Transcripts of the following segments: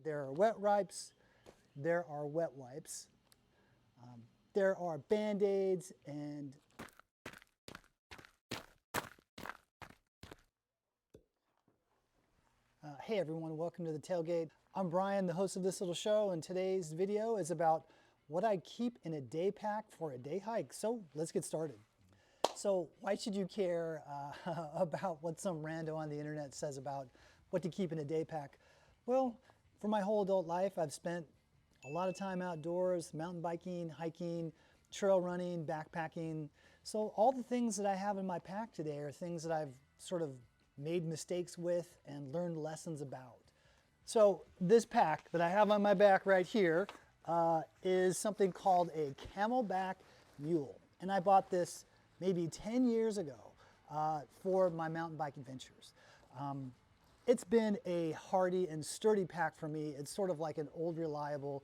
There are wet wipes, there are wet wipes, there are Band-Aids, and hey everyone, welcome to the tailgate. I'm Brian, the host of this little show, and today's video is about what I keep in a day pack for a day hike. So let's get started. So why should you care about what some rando on the internet says about what to keep in a day pack? Well, for my whole adult life, I've spent a lot of time outdoors, mountain biking, hiking, trail running, backpacking. So all the things that I have in my pack today are things that I've sort of made mistakes with and learned lessons about. So this pack that I have on my back right here is something called a Camelback Mule. And I bought this maybe 10 years ago for my mountain bike adventures. It's been a hardy and sturdy pack for me. It's sort of like an old reliable.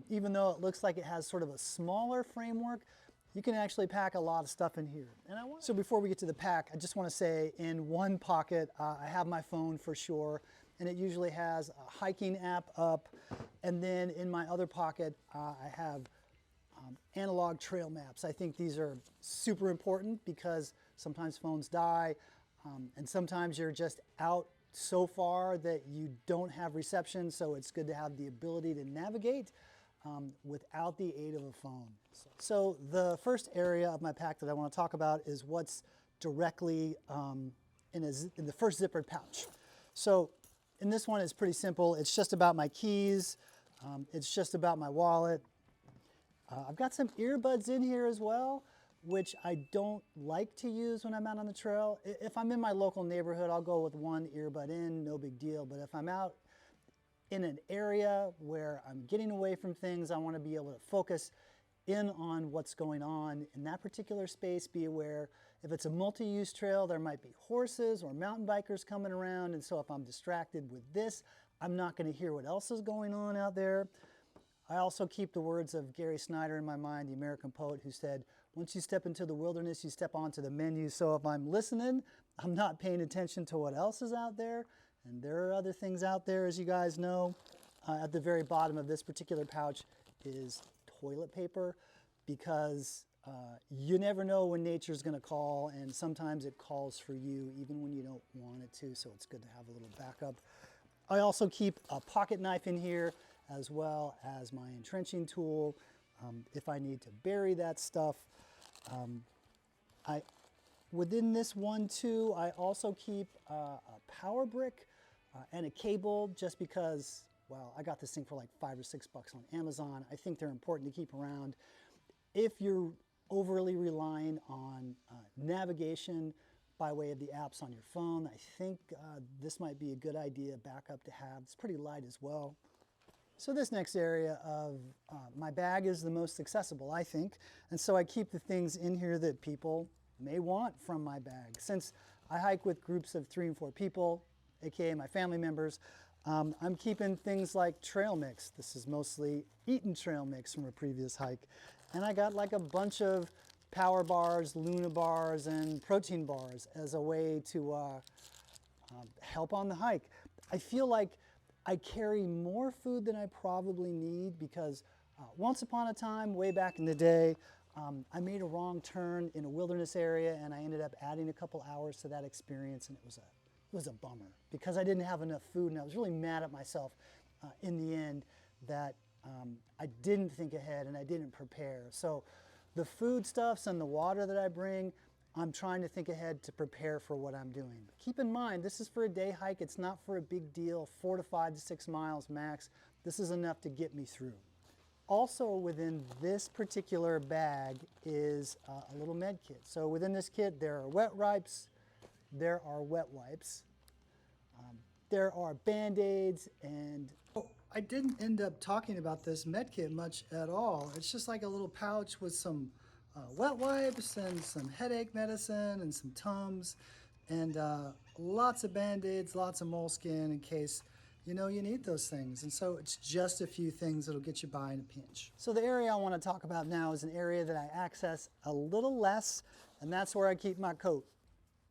Even though it looks like it has sort of a smaller framework, you can actually pack a lot of stuff in here. So before we get to the pack, I just want to say in one pocket, I have my phone for sure, and it usually has a hiking app up. And then in my other pocket, I have analog trail maps. I think these are super important because sometimes phones die, and sometimes you're just out so far that you don't have reception, so it's good to have the ability to navigate without the aid of a phone. So the first area of my pack that I want to talk about is what's directly in the first zippered pouch. So in this one, it's pretty simple. It's just about my keys. It's just about my wallet. I've got some earbuds in here as well, which I don't like to use when I'm out on the trail. If I'm in my local neighborhood, I'll go with one earbud in, no big deal. But if I'm out in an area where I'm getting away from things, I want to be able to focus in on what's going on in that particular space. Be aware, if it's a multi-use trail, there might be horses or mountain bikers coming around. And so if I'm distracted with this, I'm not going to hear what else is going on out there. I also keep the words of Gary Snyder in my mind, the American poet, who said, once you step into the wilderness, you step onto the menu. So if I'm listening, I'm not paying attention to what else is out there. And there are other things out there, as you guys know. At the very bottom of this particular pouch is toilet paper, because you never know when nature's going to call, and sometimes it calls for you even when you don't want it to, so it's good to have a little backup. I also keep a pocket knife in here, as well as my entrenching tool if I need to bury that stuff. Within this one too, I also keep a power brick and a cable, just because, well, I got this thing for like $5 or $6 on Amazon. I think they're important to keep around. If you're overly relying on navigation by way of the apps on your phone, I think this might be a good idea backup to have. It's pretty light as well. So this next area of my bag is the most accessible, I think. And so I keep the things in here that people may want from my bag. Since I hike with groups of 3 and 4 people, aka my family members, I'm keeping things like trail mix. This is mostly eaten trail mix from a previous hike. And I got like a bunch of power bars, Luna bars, and protein bars as a way to help on the hike. I feel like I carry more food than I probably need because once upon a time, way back in the day, I made a wrong turn in a wilderness area, and I ended up adding a couple hours to that experience, and it was a bummer because I didn't have enough food, and I was really mad at myself in the end that I didn't think ahead and I didn't prepare. So the foodstuffs and the water that I bring, I'm trying to think ahead to prepare for what I'm doing. Keep in mind, this is for a day hike. It's not for a big deal, 4 to 5 to 6 miles max. This is enough to get me through. Also within this particular bag is a little med kit. So within this kit, there are wet wipes, there are wet wipes, there are Band-Aids, and I didn't end up talking about this med kit much at all. It's just like a little pouch with some wet wipes and some headache medicine and some Tums, and lots of Band-Aids, lots of moleskin in case you know you need those things. And so it's just a few things that'll get you by in a pinch. So the area I want to talk about now is an area that I access a little less, and that's where I keep my coat.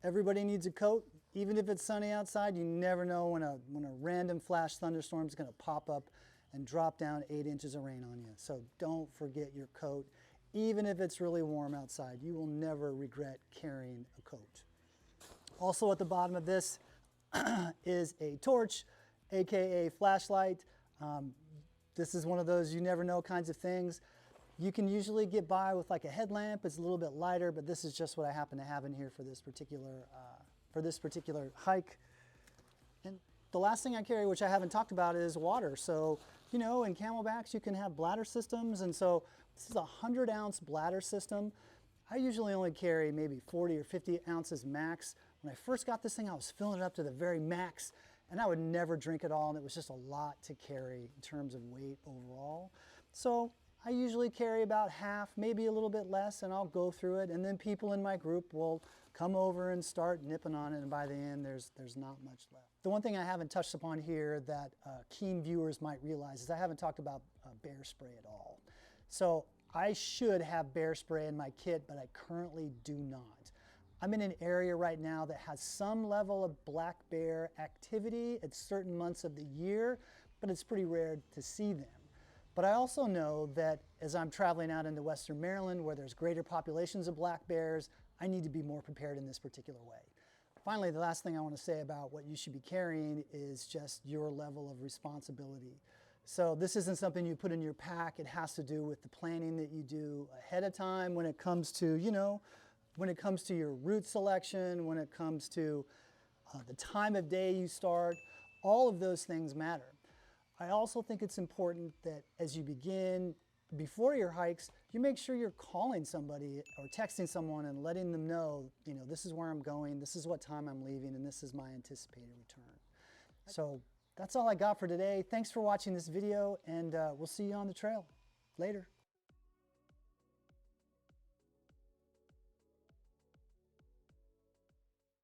Everybody needs a coat. Even if it's sunny outside, you never know when a random flash thunderstorm is going to pop up and drop down 8 inches of rain on you. So don't forget your coat. Even if it's really warm outside, you will never regret carrying a coat. Also at the bottom of this is a torch, aka flashlight. This is one of those you never know kinds of things. You can usually get by with like a headlamp. It's a little bit lighter, but this is just what I happen to have in here for this particular hike. And the last thing I carry, which I haven't talked about, is water. So, you know, in Camelbacks you can have bladder systems, and so this is a 100-ounce bladder system. I usually only carry maybe 40 or 50 ounces max. When I first got this thing, I was filling it up to the very max, and I would never drink it all, and it was just a lot to carry in terms of weight overall. So I usually carry about half, maybe a little bit less, and I'll go through it, and then people in my group will come over and start nipping on it, and by the end there's not much left. The one thing I haven't touched upon here that keen viewers might realize is I haven't talked about bear spray at all. So I should have bear spray in my kit, but I currently do not. I'm in an area right now that has some level of black bear activity at certain months of the year, but it's pretty rare to see them. But I also know that as I'm traveling out into Western Maryland, where there's greater populations of black bears, I need to be more prepared in this particular way. Finally, the last thing I want to say about what you should be carrying is just your level of responsibility. So this isn't something you put in your pack. It has to do with the planning that you do ahead of time when it comes to, you know, when it comes to your route selection, when it comes to the time of day you start. All of those things matter. I also think it's important that as you begin, before your hikes, you make sure you're calling somebody or texting someone and letting them know, you know, this is where I'm going, this is what time I'm leaving, and this is my anticipated return. So that's all I got for today. Thanks for watching this video, and we'll see you on the trail. Later.